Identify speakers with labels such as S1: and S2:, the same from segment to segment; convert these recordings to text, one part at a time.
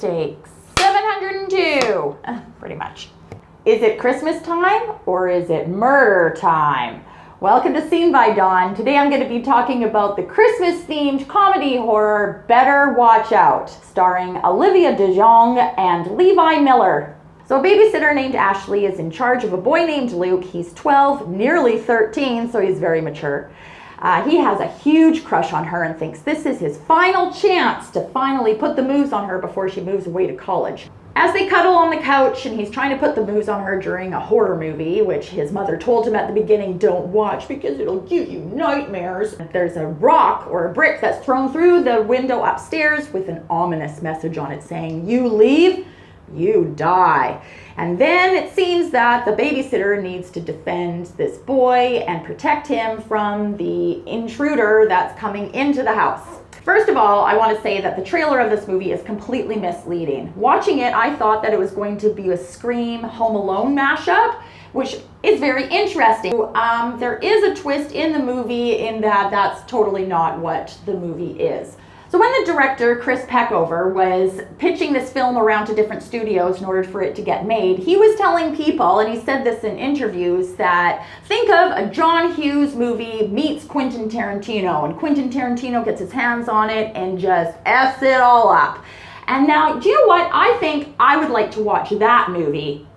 S1: Take 702, pretty much. Is it Christmas time or is it murder time? Welcome to ScenebyDawn. Today I'm going to be talking about the Christmas-themed comedy horror Better Watch Out, starring Olivia de Jong and Levi Miller. So a babysitter named Ashley is in charge of a boy named Luke. He's 12, nearly 13, so he's very mature. He has a huge crush on her and thinks this is his final chance to finally put the moves on her before she moves away to college. As they cuddle on the couch and he's trying to put the moves on her during a horror movie, which his mother told him at the beginning, don't watch because it'll give you nightmares. There's a rock or a brick that's thrown through the window upstairs with an ominous message on it saying, you leave, you die. And then it seems that the babysitter needs to defend this boy and protect him from the intruder that's coming into the house. First of all, I want to say that the trailer of this movie is completely misleading. Watching it, I thought that it was going to be a Scream Home Alone mashup, which is very interesting. There is a twist in the movie in that that's totally not what the movie is. So when the director, Chris Peckover, was pitching this film around to different studios in order for it to get made, he was telling people, and he said this in interviews, that think of a John Hughes movie meets Quentin Tarantino, and Quentin Tarantino gets his hands on it and just F's it all up. And now, do you know what? I think I would like to watch that movie.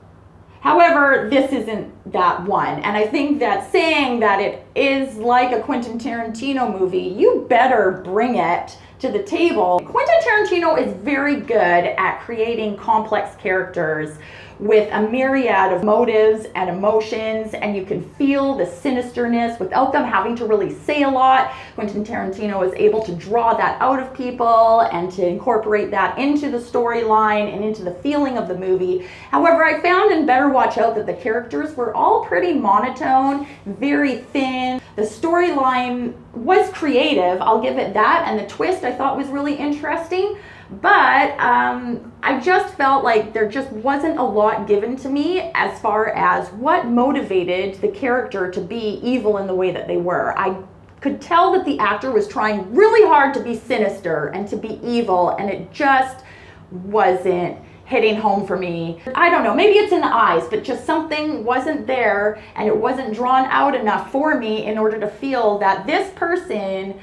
S1: However, this isn't that one. And I think that saying that it is like a Quentin Tarantino movie, you better bring it to the table. Quentin Tarantino is very good at creating complex characters with a myriad of motives and emotions, and you can feel the sinisterness without them having to really say a lot. Quentin Tarantino is able to draw that out of people and to incorporate that into the storyline and into the feeling of the movie. However, I found in Better Watch Out that the characters were all pretty monotone, very thin. The storyline was creative, I'll give it that, and the twist I thought was really interesting. But I just felt like there just wasn't a lot given to me as far as what motivated the character to be evil in the way that they were. I could tell that the actor was trying really hard to be sinister and to be evil, and it just wasn't hitting home for me. I don't know, maybe it's in the eyes, but just something wasn't there and it wasn't drawn out enough for me in order to feel that this person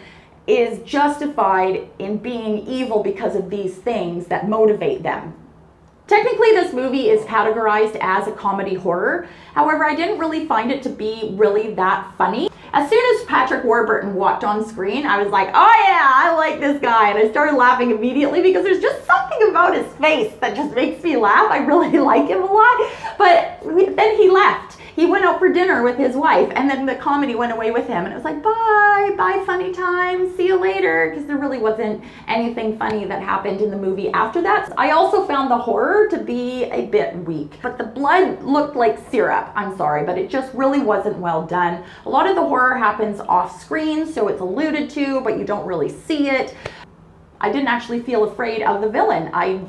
S1: is justified in being evil because of these things that motivate them. Technically, this movie is categorized as a comedy horror. However, I didn't really find it to be really that funny. As soon as Patrick Warburton walked on screen, I was like, oh yeah, I like this guy. And I started laughing immediately because there's just something about his face that just makes me laugh. I really like him a lot. But then he left. He went out for dinner with his wife, and then the comedy went away with him. And it was like, bye funny time, see you later, because there really wasn't anything funny that happened in the movie after that. I also found the horror to be a bit weak, but the blood looked like syrup. I'm sorry, but it just really wasn't well done. A lot of the horror happens off screen, so it's alluded to, but you don't really see it. I didn't actually feel afraid of the villain. I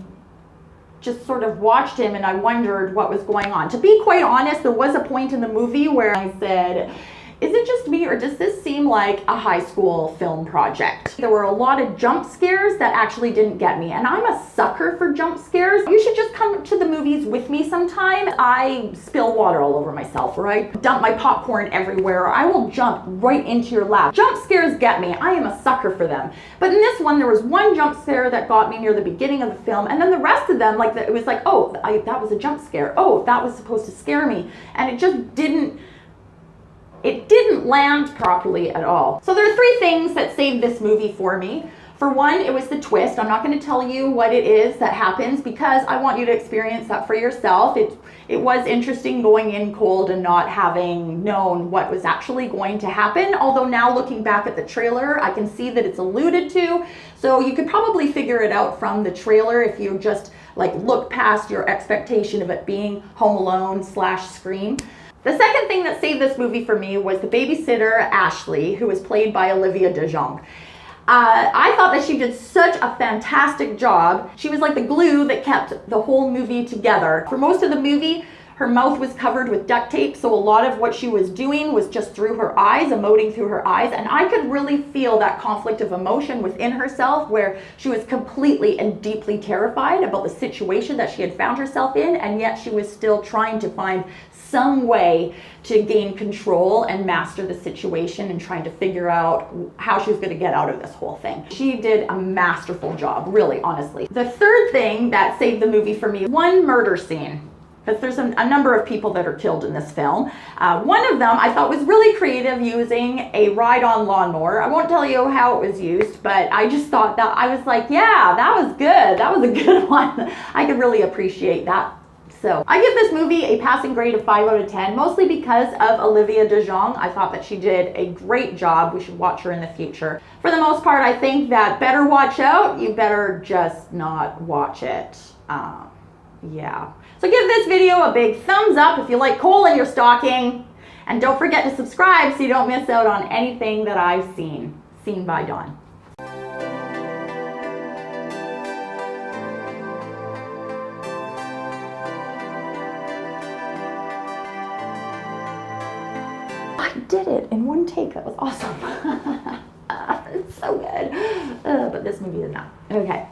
S1: just sort of watched him and I wondered what was going on. To be quite honest, there was a point in the movie where I said, is it just me or does this seem like a high school film project? There were a lot of jump scares that actually didn't get me, and I'm a sucker for jump scares. You should just come to the movies with me sometime. I spill water all over myself, or I dump my popcorn everywhere, or I will jump right into your lap. Jump scares get me. I am a sucker for them. But in this one, there was one jump scare that got me near the beginning of the film, and then the rest of them, like it was like, oh, that was a jump scare. Oh, that was supposed to scare me. And it just didn't land properly at all. So there are three things that saved this movie for me. For one, it was the twist. I'm not going to tell you what it is that happens because I want you to experience that for yourself. It was interesting going in cold and not having known what was actually going to happen. Although now looking back at the trailer, I can see that it's alluded to. So you could probably figure it out from the trailer if you just like look past your expectation of it being Home Alone / Scream. The second thing that saved this movie for me was the babysitter, Ashley, who was played by Olivia de Jong. I thought that she did such a fantastic job. She was like the glue that kept the whole movie together. For most of the movie, Her mouth was covered with duct tape, so a lot of what she was doing was just through her eyes, emoting through her eyes, and I could really feel that conflict of emotion within herself where she was completely and deeply terrified about the situation that she had found herself in, and yet she was still trying to find some way to gain control and master the situation and trying to figure out how she was going to get out of this whole thing. She did a masterful job, really, honestly. The third thing that saved the movie for me, one murder scene. Because there's a number of people that are killed in this film. One of them I thought was really creative, using a ride-on lawnmower. I won't tell you how it was used, but I just thought that, I was like, yeah, that was good. That was a good one. I could really appreciate that. So I give this movie a passing grade of 5 out of 10, mostly because of Olivia de Jonge. I thought that she did a great job. We should watch her in the future. For the most part, I think that better watch out. You better just not watch it. Yeah. So give this video a big thumbs up if you like coal in your stocking. And don't forget to subscribe so you don't miss out on anything that I've seen. Scene by Dawn. I did it in one take. That was awesome. It's so good. But this movie is not. Okay.